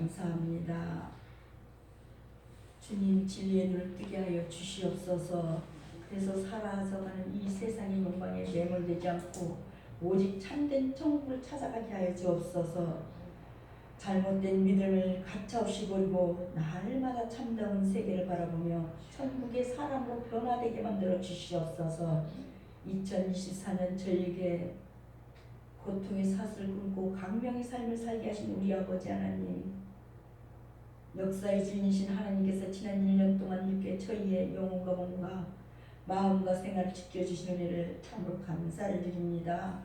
감사합니다. 주님 진리의 눈을 뜨게 하여 주시옵소서. 그래서 사라져가는 이 세상의 영광에 매몰되지 않고 오직 참된 천국을 찾아가게 하여 주옵소서. 잘못된 믿음을 가차없이 버리고 날마다 참다운 세계를 바라보며 천국의 사람으로 변화되게 만들어 주시옵소서. 2024년 저에게 고통의 사슬을 끊고 강명의 삶을 살게 하신 우리 아버지 하나님, 역사의 주인이신 하나님께서 지난 1년 동안 이렇게 저희의 영혼과 몸과 마음과 생활을 지켜주시는 은혜를 참으로 감사를 드립니다.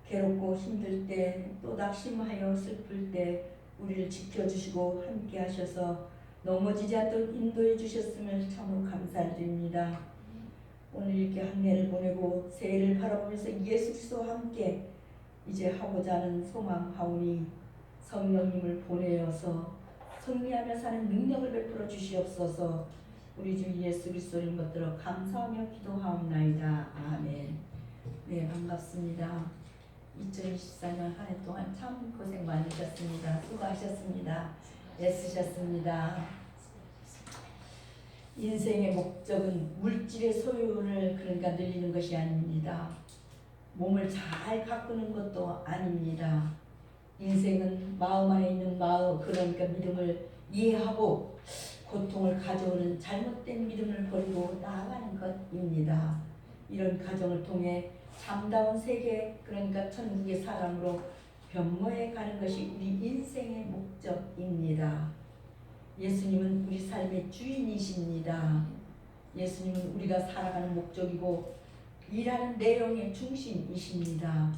괴롭고 힘들 때 또 낙심하여 슬플 때 우리를 지켜주시고 함께 하셔서 넘어지지 않도록 인도해 주셨음을 참으로 감사를 드립니다. 오늘 이렇게 한 해를 보내고 새해를 바라보면서 예수 그리스도와 함께 이제 하고자 하는 소망하오니 성령님을 보내어서 승리하며 사는 능력을 베풀어 주시옵소서. 우리 주 예수 그리스도를 받들어 감사하며 기도하옵나이다. 아멘. 네, 반갑습니다. 2024년 한 해 동안 참 고생 많으셨습니다. 수고하셨습니다. 애쓰셨습니다. 인생의 목적은 물질의 소유를 그러니까 늘리는 것이 아닙니다. 몸을 잘 가꾸는 것도 아닙니다. 인생은 마음 안에 있는 마음, 그러니까 믿음을 이해하고 고통을 가져오는 잘못된 믿음을 버리고 나아가는 것입니다. 이런 과정을 통해 참다운 세계, 그러니까 천국의 사람으로 변모해 가는 것이 우리 인생의 목적입니다. 예수님은 우리 삶의 주인이십니다. 예수님은 우리가 살아가는 목적이고 일하는 내용의 중심이십니다.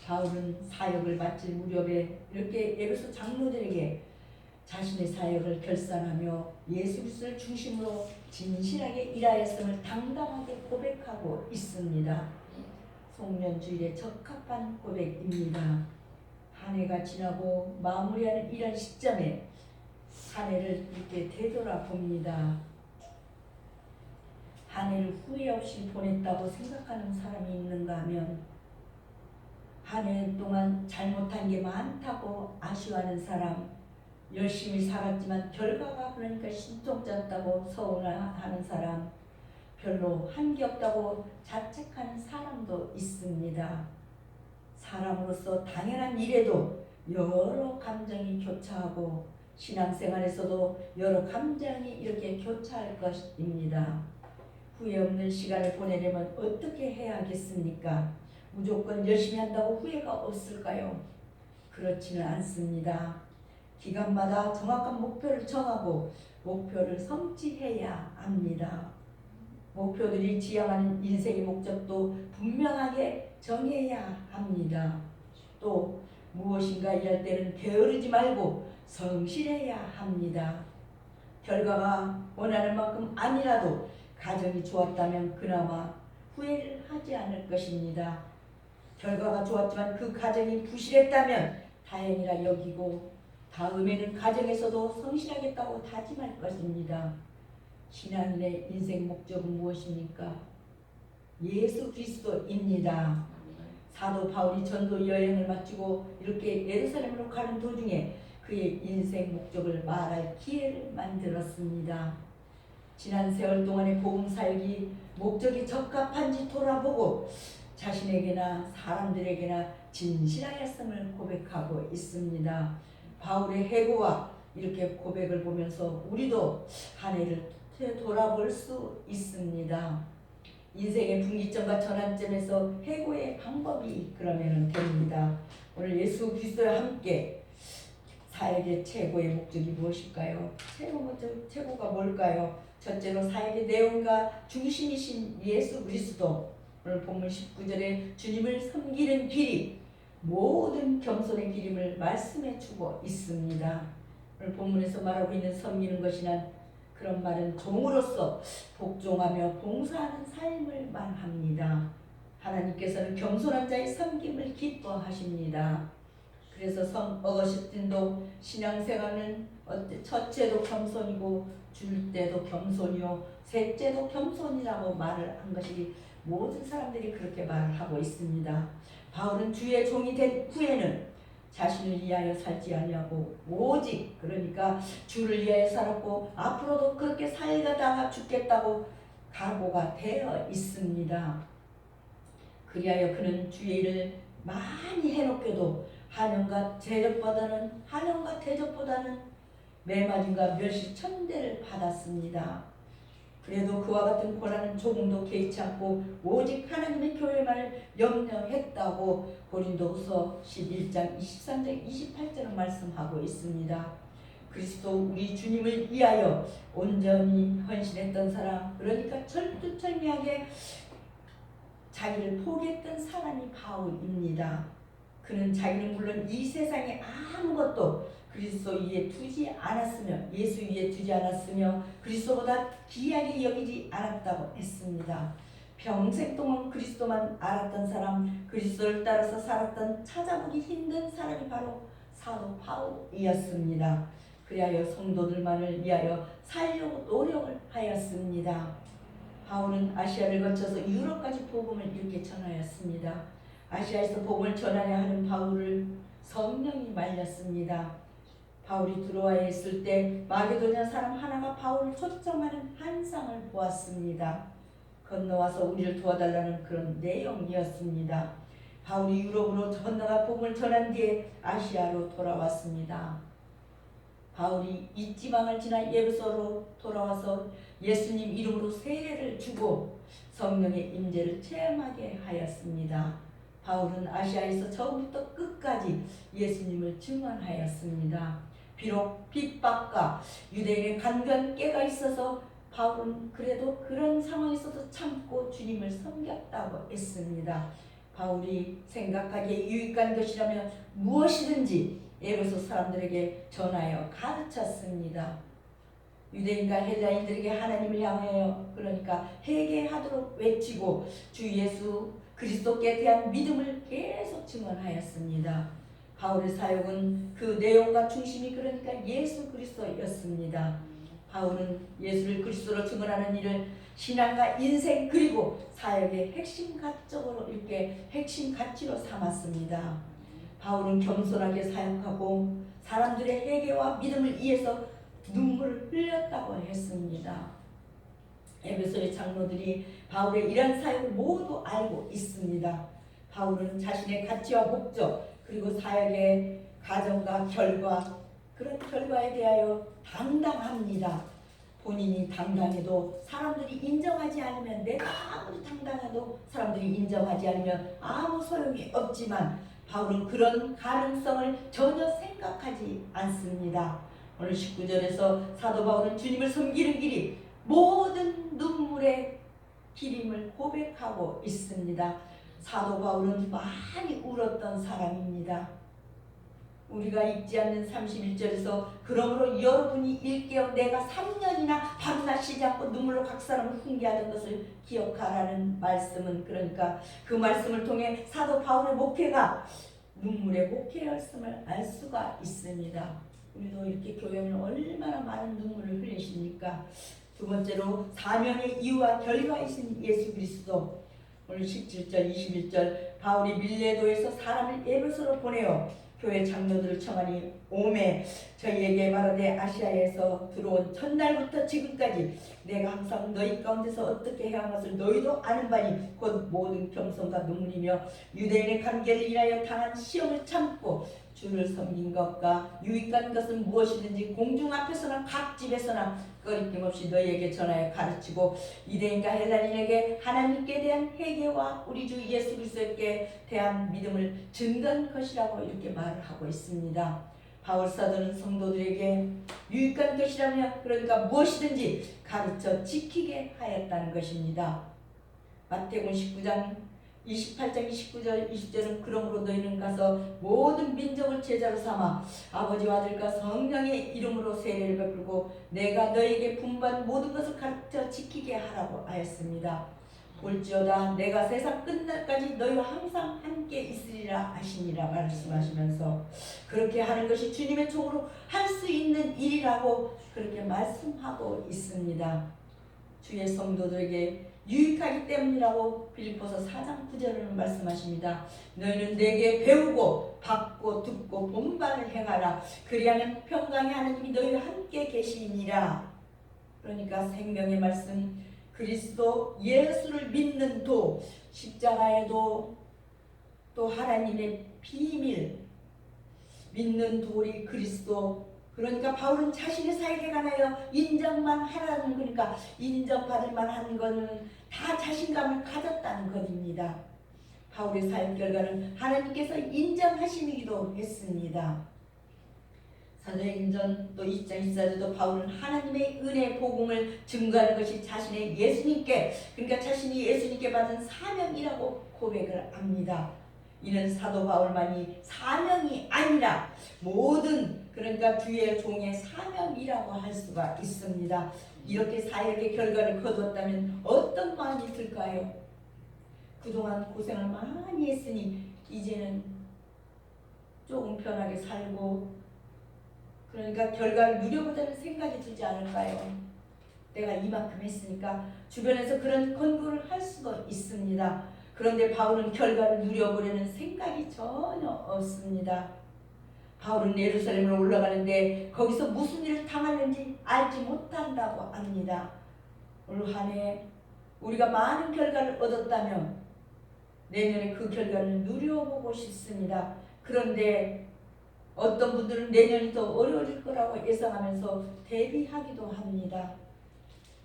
바울은 사역을 마칠 무렵에 이렇게 에베소 장로들에게 자신의 사역을 결산하며 예수 그리스도를 중심으로 진실하게 일하였음을 당당하게 고백하고 있습니다. 송년주일에 적합한 고백입니다. 한 해가 지나고 마무리하는 이런 시점에 한 해를 이렇게 되돌아봅니다. 한 해를 후회 없이 보냈다고 생각하는 사람이 있는가 하면 한 해 동안 잘못한 게 많다고 아쉬워하는 사람, 열심히 살았지만 결과가 그러니까 신통졌다고 서운해하는 사람, 별로 한 게 없다고 자책하는 사람도 있습니다. 사람으로서 당연한 일에도 여러 감정이 교차하고 신앙생활에서도 여러 감정이 이렇게 교차할 것입니다. 후회 없는 시간을 보내려면 어떻게 해야 하겠습니까? 무조건 열심히 한다고 후회가 없을까요? 그렇지는 않습니다. 기간마다 정확한 목표를 정하고 목표를 성취해야 합니다. 목표들이 지향하는 인생의 목적도 분명하게 정해야 합니다. 또 무엇인가 일할 때는 게으르지 말고 성실해야 합니다. 결과가 원하는 만큼 아니라도 가정이 좋았다면 그나마 후회를 하지 않을 것입니다. 결과가 좋았지만 그 가정이 부실했다면 다행이라 여기고 다음에는 가정에서도 성실하겠다고 다짐할 것입니다. 신앙인의 인생 목적은 무엇입니까? 예수 그리스도입니다. 사도 바울이 전도 여행을 마치고 이렇게 예루살렘으로 가는 도중에 그의 인생 목적을 말할 기회를 만들었습니다. 지난 세월 동안의 복음 살기 목적이 적합한지 돌아보고 자신에게나 사람들에게나 진실하였음을 고백하고 있습니다. 바울의 해고와 이렇게 고백을 보면서 우리도 한 해를 돌아볼 수 있습니다. 인생의 분기점과 전환점에서 해고의 방법이 그러면 됩니다. 오늘 예수 그리스도와 함께 사역의 최고의 목적이 무엇일까요? 최고가 뭘까요? 첫째로 사역의 내용과 중심이신 예수 그리스도. 오늘 본문 19절에 주님을 섬기는 길이 모든 겸손의 길임을 말씀해 주고 있습니다. 오늘 본문에서 말하고 있는 섬기는 것이란 그런 말은 종으로서 복종하며 봉사하는 삶을 말합니다. 하나님께서는 겸손한 자의 섬김을 기뻐하십니다. 그래서 성 어거스틴도 신앙생활은 첫째도 겸손이고 줄 때도 겸손이요 셋째도 겸손이라고 말을 한 것이 모든 사람들이 그렇게 말을 하고 있습니다. 바울은 주의 종이 된 후에는 자신을 위하여 살지 아니하고 오직 그러니까 주를 위하여 살았고 앞으로도 그렇게 살다가 죽겠다고 각오가 되어 있습니다. 그리하여 그는 주의 일을 많이 해놓게도 한영과 대접보다는 매맞음과 멸시 천대를 받았습니다. 그래도 그와 같은 고난은 조금도 개의치 않고 오직 하나님의 교회만을 염려했다고 고린도후서 11장 23절 28절은 말씀하고 있습니다. 그리스도 우리 주님을 위하여 온전히 헌신했던 사람, 그러니까 철두철미하게 자기를 포기했던 사람이 바울입니다. 그는 자기는 물론 이 세상에 아무것도 그리스도 위에 두지 않았으며 예수 위에 두지 않았으며 그리스도보다 귀하게 여기지 않았다고 했습니다. 평생 동안 그리스도만 알았던 사람, 그리스도를 따라서 살았던 찾아보기 힘든 사람이 바로 사도 바울이었습니다. 그리하여 성도들만을 위하여 살려고 노력을 하였습니다. 바울은 아시아를 거쳐서 유럽까지 복음을 이렇게 전하였습니다. 아시아에서 복음을 전하려 하는 바울을 성령이 말렸습니다. 바울이 들어와 있을 때 마게도냐 사람 하나가 바울을 초청하는 환상을 보았습니다. 건너와서 우리를 도와달라는 그런 내용이었습니다. 바울이 유럽으로 건너가 복음을 전한 뒤에 아시아로 돌아왔습니다. 바울이 이 지방을 지나 예루살렘으로 돌아와서 예수님 이름으로 세례를 주고 성령의 임재를 체험하게 하였습니다. 바울은 아시아에서 처음부터 끝까지 예수님을 증언하였습니다. 비록 핍박과 유대인의 간교한 깨가 있어서 바울은 그래도 그런 상황에서도 참고 주님을 섬겼다고 했습니다. 바울이 생각하기에 유익한 것이라면 무엇이든지 에베소 사람들에게 전하여 가르쳤습니다. 유대인과 헬라인들에게 하나님을 향하여 그러니까 회개하도록 외치고 주 예수 그리스도께 대한 믿음을 계속 증언하였습니다. 바울의 사역은 그 내용과 중심이 그러니까 예수 그리스도였습니다. 바울은 예수를 그리스도로 증언하는 일을 신앙과 인생 그리고 사역의 핵심 가적으로 이렇게 핵심 가치로 삼았습니다. 바울은 겸손하게 사역하고 사람들의 회개와 믿음을 위해서 눈물을 흘렸다고 했습니다. 에베소의 장로들이 바울의 이런 사역을 모두 알고 있습니다. 바울은 자신의 가치와 목적 그리고 사역의 과정과 결과 그런 결과에 대하여 당당합니다. 본인이 당당해도 사람들이 인정하지 않으면 내가 아무리 당당해도 사람들이 인정하지 않으면 아무 소용이 없지만 바울은 그런 가능성을 전혀 생각하지 않습니다. 오늘 19절에서 사도 바울은 주님을 섬기는 길이 모든 눈물의 길임을 고백하고 있습니다. 사도 바울은 많이 울었던 사람입니다. 우리가 읽지 않는 31절에서 그러므로 여러분이 일깨어 내가 3년이나 밤낮 쉬지 않고 눈물로 각 사람을 훈계하던 것을 기억하라는 말씀은 그러니까 그 말씀을 통해 사도 바울의 목회가 눈물의 목회였음을 알 수가 있습니다. 우리도 이렇게 교회는 얼마나 많은 눈물을 흘리십니까? 두 번째로 사명의 이유와 결과이신 예수 그리스도. 오늘 17절 21절 바울이 밀레도에서 사람을 에베소로 보내어 교회 장로들을 청하니 오매 저희에게 말하되 아시아에서 들어온 첫날부터 지금까지 내가 항상 너희 가운데서 어떻게 행한 것을 너희도 아는 바니 곧 모든 겸손과 눈물이며 유대인의 관계를 인하여 당한 시험을 참고 주를 섬긴 것과 유익한 것은 무엇이든지 공중 앞에서나 각 집에서나 꺼리낌 없이 너희에게 전하여 가르치고 유대인과 헬라인에게 하나님께 대한 회개와 우리 주 예수 그리스도께 대한 믿음을 증거한 것이라고 이렇게 말을 하고 있습니다. 바울 사도는 성도들에게 유익한 것이라면 그러니까 무엇이든지 가르쳐 지키게 하였다는 것입니다. 마태복음 19장 28장 29절 20절은 그러므로 너희는 가서 모든 민족을 제자로 삼아 아버지와 아들과 성령의 이름으로 세례를 베풀고 내가 너희에게 분부한 모든 것을 가르쳐 지키게 하라고 하였습니다. 볼지어다 내가 세상 끝날까지 너희와 항상 함께 있으리라 하시니라 말씀하시면서 그렇게 하는 것이 주님의 종으로 할 수 있는 일이라고 그렇게 말씀하고 있습니다. 주의 성도들에게 유익하기 때문이라고 빌립보서 4장 9절에는 말씀하십니다. 너희는 내게 배우고 받고 듣고 본바를 행하라. 그리하면 평강의 하나님이 너희와 함께 계시니라. 그러니까 생명의 말씀, 그리스도 예수를 믿는 도, 십자가에도 또 하나님의 비밀, 믿는 도리 그리스도. 그러니까 바울은 자신의 사역에 관하여 인정만 하라는, 그러니까 인정받을 만한 것은 다 자신감을 가졌다는 것입니다. 바울의 사역 결과는 하나님께서 인정하심이기도 했습니다. 사도행전 또 2장 24절도 바울은 하나님의 은혜 복음을 증거하는 것이 자신의 예수님께, 그러니까 자신이 예수님께 받은 사명이라고 고백을 합니다. 이는 사도 바울만이 사명이 아니라 모든, 그러니까 주의 종의 사명이라고 할 수가 있습니다. 이렇게 사역의 결과를 거두었다면 어떤 마음이 들까요? 그동안 고생을 많이 했으니 이제는 조금 편하게 살고, 그러니까 결과를 누려보자는 생각이 들지 않을까요? 내가 이만큼 했으니까 주변에서 그런 권고를 할 수도 있습니다. 그런데 바울은 결과를 누려보려는 생각이 전혀 없습니다. 바울은 예루살렘으로 올라가는데 거기서 무슨 일을 당하는지 알지 못한다고 합니다. 올 한 해 우리가 많은 결과를 얻었다면 내년에 그 결과를 누려보고 싶습니다. 그런데 어떤 분들은 내년이 더 어려워질 거라고 예상하면서 대비하기도 합니다.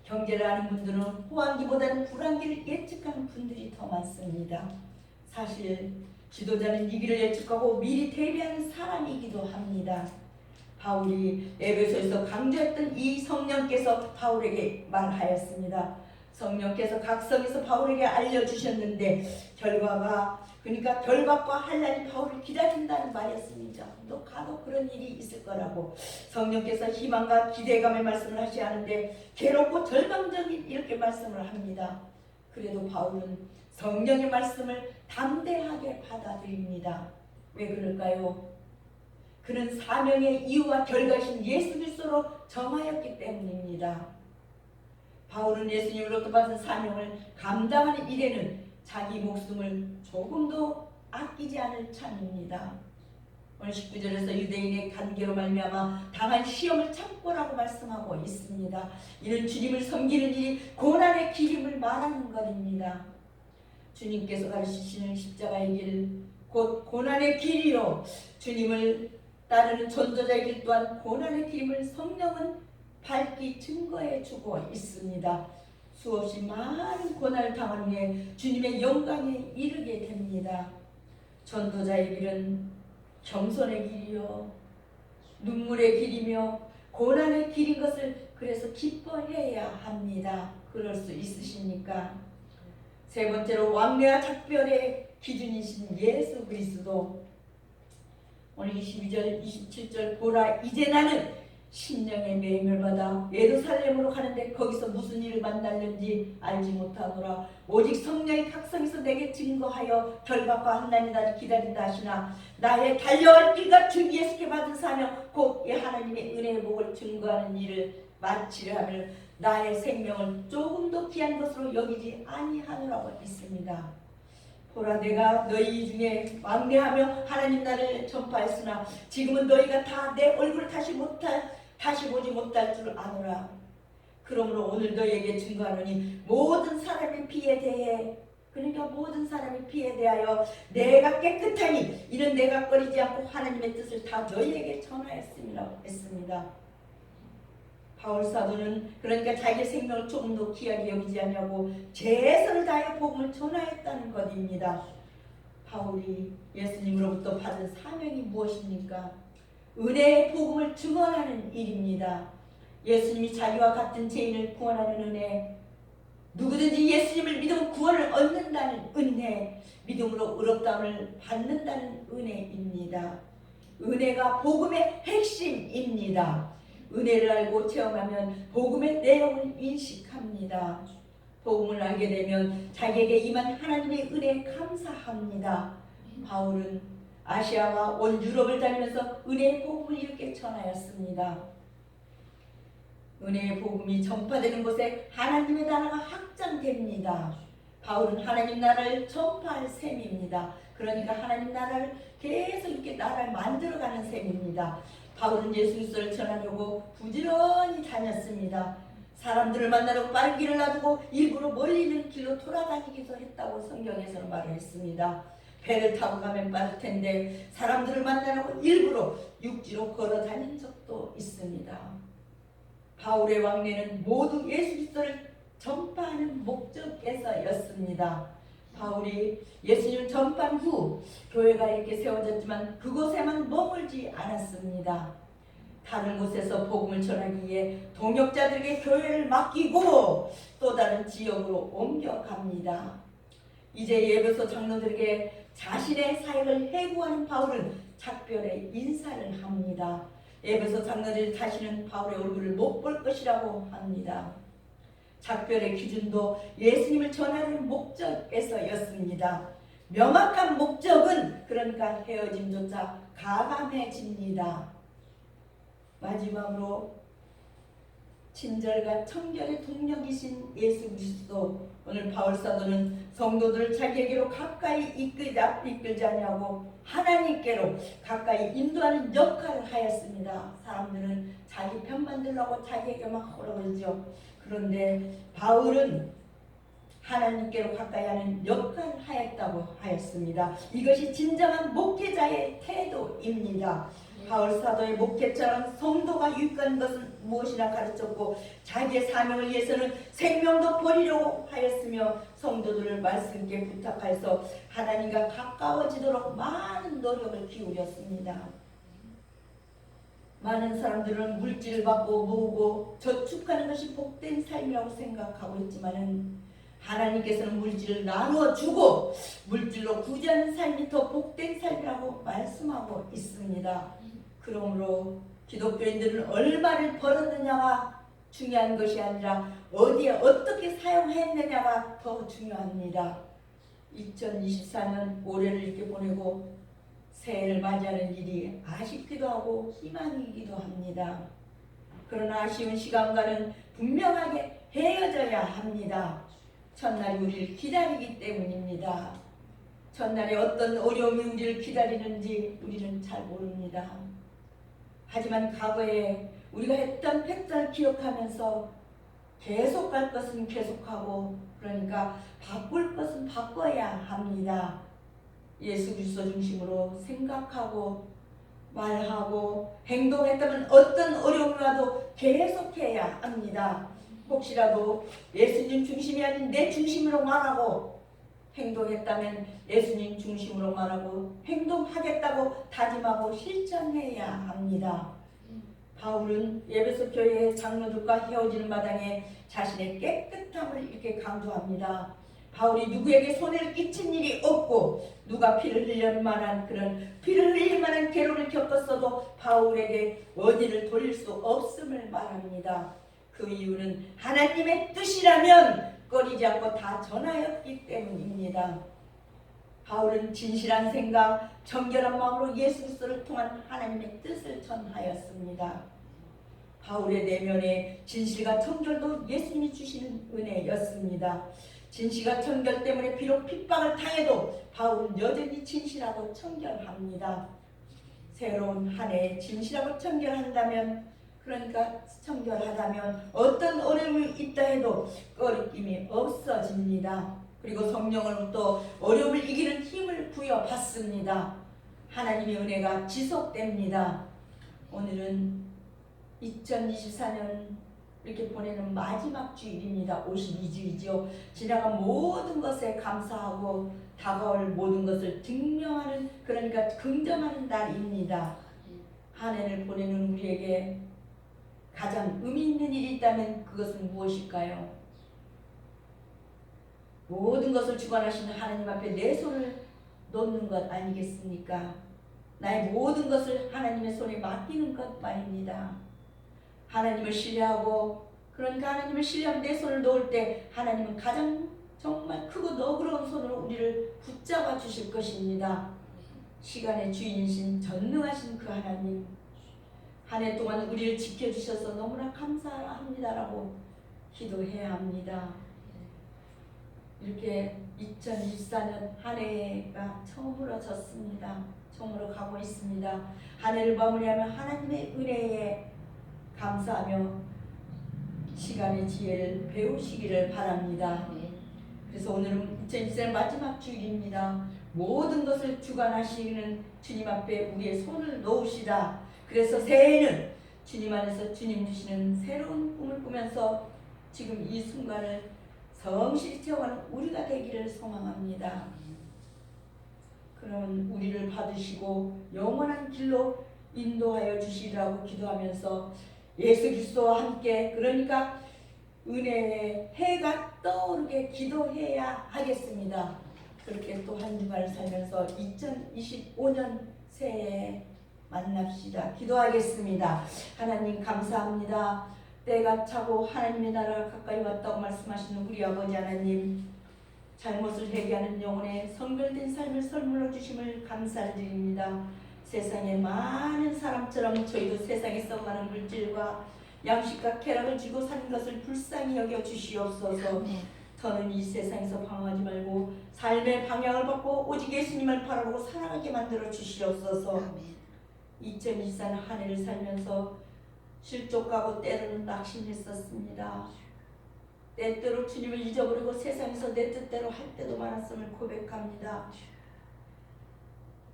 경제를 아는 분들은 호황기보다는 불황기를 예측하는 분들이 더 많습니다. 사실 지도자는 위기를 예측하고 미리 대비하는 사람이기도 합니다. 바울이 에베소에서 강조했던 이 성령께서 바울에게 말하였습니다. 성령께서 각 성에서 바울에게 알려주셨는데 결과가, 그러니까 결박과 환난이 바울을 기다린다는 말이었습니다. 너 가도 그런 일이 있을 거라고. 성령께서 희망과 기대감의 말씀을 하시 하는데 괴롭고 절망적인 이렇게 말씀을 합니다. 그래도 바울은 성령의 말씀을 담대하게 받아들입니다. 왜 그럴까요? 그는 사명의 이유와 결과이신 예수 그리스도로 정하였기 때문입니다. 바울은 예수님으로부터 받은 사명을 감당하는 일에는 자기 목숨을 조금도 아끼지 않을 참입니다. 오늘 19절에서 유대인의 관계로 말미암아 당한 시험을 참고라고 말씀하고 있습니다. 이는 주님을 섬기는 일이 고난의 길임을 말하는 것입니다. 주님께서 가르치시는 십자가의 길, 곧 고난의 길이요, 주님을 따르는 전도자의 길 또한 고난의 길임을 성령은 밝히 증거해 주고 있습니다. 수없이 많은 고난을 당한 후에 주님의 영광에 이르게 됩니다. 전도자의 길은 겸손의 길이요, 눈물의 길이며 고난의 길인 것을 그래서 기뻐해야 합니다. 그럴 수 있으십니까? 세 번째로 왕래와 작별의 기준이신 예수 그리스도. 오늘 22절 27절 보라 이제 나는 심령의 매임을 받아 예루살렘으로 가는데 거기서 무슨 일을 만날는지 알지 못하노라. 오직 성령이 각성에서 내게 증거하여 결박과 환난이 나를 기다린다 하시나 나의 달려갈 길과 주 예수께 받은 사명 곧 이 하나님의 은혜의 복을 증거하는 일을 마치려 하며 나의 생명을 조금도 귀한 것으로 여기지 아니하노라고 했습니다. 보라 내가 너희 중에 왕래하며 하나님 나라를 전파했으나 지금은 너희가 다 내 얼굴을 다시 보지 못할 줄 아노라. 그러므로 오늘 너희에게 증거하노니 모든 사람의 피에 대해, 그러니까 모든 사람의 피에 대하여 내가 깨끗하니 이는 내가 꺼리지 않고 하나님의 뜻을 다 너희에게 전하였음이라고 했습니다. 바울 사도는 그러니까 자기의 생명을 조금도 귀하게 여기지 않냐고 최선을 다하여 복음을 전하였다는 것입니다. 바울이 예수님으로부터 받은 사명이 무엇입니까? 은혜의 복음을 증언하는 일입니다. 예수님이 자기와 같은 죄인을 구원하는 은혜, 누구든지 예수님을 믿으면 구원을 얻는다는 은혜, 믿음으로 의롭다함을 받는다는 은혜입니다. 은혜가 복음의 핵심입니다. 은혜를 알고 체험하면 복음의 내용을 인식합니다. 복음을 알게 되면 자기에게 임한 하나님의 은혜에 감사합니다. 바울은 아시아와 온 유럽을 다니면서 은혜의 복음을 이렇게 전하였습니다. 은혜의 복음이 전파되는 곳에 하나님의 나라가 확장됩니다. 바울은 하나님 나라를 전파할 셈입니다. 그러니까 하나님 나라를 계속 이렇게 나라를 만들어가는 셈입니다. 바울은 예수 그리스도를 전하려고 부지런히 다녔습니다. 사람들을 만나려고 빠른 길을 놔두고 일부러 멀리 있는 길로 돌아다니기도 했다고 성경에서는 말을 했습니다. 배를 타고 가면 빠를 텐데 사람들을 만나려고 일부러 육지로 걸어 다닌 적도 있습니다. 바울의 왕래는 모두 예수 그리스도를 전파하는 목적에서였습니다. 바울이 예수님을 전파한 후 교회가 이렇게 세워졌지만 그곳에만 머물지 않았습니다. 다른 곳에서 복음을 전하기 위해 동역자들에게 교회를 맡기고 또 다른 지역으로 옮겨갑니다. 이제 에베소 장로들에게 자신의 사역을 해구하는 바울은 작별의 인사를 합니다. 에베소 장로들이 다시는 바울의 얼굴을 못 볼 것이라고 합니다. 작별의 기준도 예수님을 전하는 목적에서였습니다. 명확한 목적은 그러니까 헤어짐조차 가감해집니다. 마지막으로 친절과 청결의 동력이신 예수 그리스도, 오늘 바울 사도는 성도들을 자기에게로 가까이 이끌지 아니하고 하나님께로 가까이 인도하는 역할을 하였습니다. 사람들은 자기 편 만들려고 자기에게 막 호러들죠. 그런데 바울은 하나님께로 가까이 하는 역할을 하였다고 하였습니다. 이것이 진정한 목회자의 태도입니다. 바울 사도의 목회처럼 성도가 유익한 것은 무엇이나 가르쳤고 자기의 사명을 위해서는 생명도 버리려고 하였으며 성도들을 말씀께 부탁하여서 하나님과 가까워지도록 많은 노력을 기울였습니다. 많은 사람들은 물질을 받고 모으고 저축하는 것이 복된 삶이라고 생각하고 있지만은 하나님께서는 물질을 나누어 주고 물질로 구제하는 삶이 더 복된 삶이라고 말씀하고 있습니다. 그러므로 기독교인들은 얼마를 벌었느냐가 중요한 것이 아니라 어디에 어떻게 사용했느냐가 더 중요합니다. 2024년 올해를 이렇게 보내고 새해를 맞이하는 일이 아쉽기도 하고 희망이기도 합니다. 그러나 아쉬운 시간과는 분명하게 헤어져야 합니다. 첫날이 우리를 기다리기 때문입니다. 첫날에 어떤 어려움이 우리를 기다리는지 우리는 잘 모릅니다. 하지만 과거에 우리가 했던 패턴을 기억하면서 계속 갈 것은 계속하고 그러니까 바꿀 것은 바꿔야 합니다. 예수 그리스도 중심으로 생각하고 말하고 행동했다면 어떤 어려움이 와도 계속해야 합니다. 혹시라도 예수님 중심이 아닌 내 중심으로 말하고 행동했다면 예수님 중심으로 말하고 행동하겠다고 다짐하고 실천해야 합니다. 바울은 에베소 교회의 장로들과 헤어지는 마당에 자신의 깨끗함을 이렇게 강조합니다. 바울이 누구에게 손해를 끼친 일이 없고 누가 피를 흘릴 만한 괴로움을 겪었어도 바울에게 어디를 돌릴 수 없음을 말합니다. 그 이유는 하나님의 뜻이라면 꺼리지 않고 다 전하였기 때문입니다. 바울은 진실한 생각, 정결한 마음으로 예수 그리스도를 통한 하나님의 뜻을 전하였습니다. 바울의 내면의 진실과 청결도 예수님이 주시는 은혜였습니다. 진실과 청결 때문에 비록 핍박을 당해도 바울은 여전히 진실하고 청결합니다. 새로운 한 해에 진실하고 청결한다면 그러니까 청결하다면 어떤 어려움이 있다 해도 꺼리낌이 없어집니다. 그리고 성령으로부터 어려움을 이기는 힘을 부여받습니다. 하나님의 은혜가 지속됩니다. 오늘은 2024년 이렇게 보내는 마지막 주일입니다. 52주이죠. 지나간 모든 것에 감사하고 다가올 모든 것을 증명하는 그러니까 긍정하는 날입니다. 한 해를 보내는 우리에게 가장 의미 있는 일이 있다면 그것은 무엇일까요? 모든 것을 주관하시는 하나님 앞에 내 손을 놓는 것 아니겠습니까? 나의 모든 것을 하나님의 손에 맡기는 것 말입니다. 하나님을 신뢰하고 그러니까 하나님을 신뢰하고 내 손을 놓을 때 하나님은 가장 정말 크고 너그러운 손으로 우리를 붙잡아 주실 것입니다. 시간의 주인이신 전능하신 그 하나님, 한 해 동안 우리를 지켜주셔서 너무나 감사합니다라고 기도해야 합니다. 이렇게 2024년 한 해가 처음으로 졌습니다. 처음으로 가고 있습니다. 한 해를 마무리하면 하나님의 은혜에 감사하며 시간의 지혜를 배우시기를 바랍니다. 그래서 오늘은 2024년 마지막 주일입니다. 모든 것을 주관하시는 주님 앞에 우리의 손을 놓으시다. 그래서 새해에는 주님 안에서 주님 주시는 새로운 꿈을 꾸면서 지금 이 순간을 성실히 채워가는 우리가 되기를 소망합니다. 그럼 우리를 받으시고 영원한 길로 인도하여 주시라고 기도하면서 예수 그리스도와 함께 그러니까 은혜의 해가 떠오르게 기도해야 하겠습니다. 그렇게 또 한 주간을 살면서 2025년 새해에 만납시다. 기도하겠습니다. 하나님 감사합니다. 때가 차고 하나님의 나라가 가까이 왔다고 말씀하시는 우리 아버지 하나님, 잘못을 회개하는 영혼의 성결된 삶을 선물로 주심을 감사드립니다. 세상에 많은 사람처럼 저희도 세상에 썩어가는 물질과 양식과 쾌락을 쥐고 사는 것을 불쌍히 여겨 주시옵소서. 더는 이 세상에서 방황하지 말고 삶의 방향을 받고 오직 예수님을 바라보고 살아가게 만들어 주시옵소서. 2024년 한 해를 살면서 실족하고 때로는 낙심했었습니다. 때때로 주님을 잊어버리고 세상에서 내 뜻대로 할 때도 많았음을 고백합니다.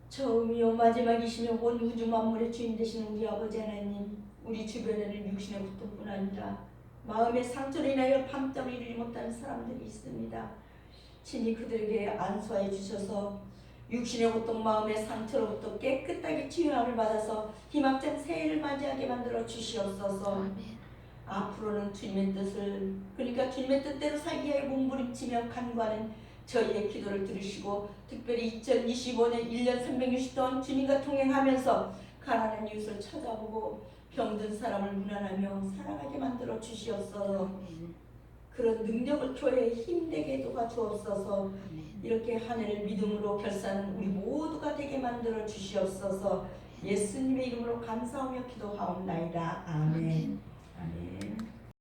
처음이요 마지막이시며 온 우주 만물의 주인 되시는 우리 아버지 하나님, 우리 주변에는 육신의 고통뿐 아니라 마음의 상처로 인하여 밤잠을 이루지 못하는 사람들이 있습니다. 친히 그들에게 안수하여 주셔서 육신의 고통, 마음의 상처로부터 깨끗하게 치유함을 받아서 희망찬 새해를 맞이하게 만들어 주시옵소서. 앞으로는 주님의 뜻을, 그러니까 주님의 뜻대로 살기 위해 몸부림치며 간구하는 저희의 기도를 들으시고 특별히 2025년 1년 360 동안 주님과 동행하면서 가난한 이웃을 찾아보고 병든 사람을 문안하며 살아가게 만들어 주시옵소서. 그런 능력을 교회에 힘되게 도와주옵소서. 이렇게 한 해를 믿음으로 결산하는 우리 모두가 되게 만들어 주시옵소서. 예수님의 이름으로 감사하며 기도하옵나이다. 아멘. 아멘.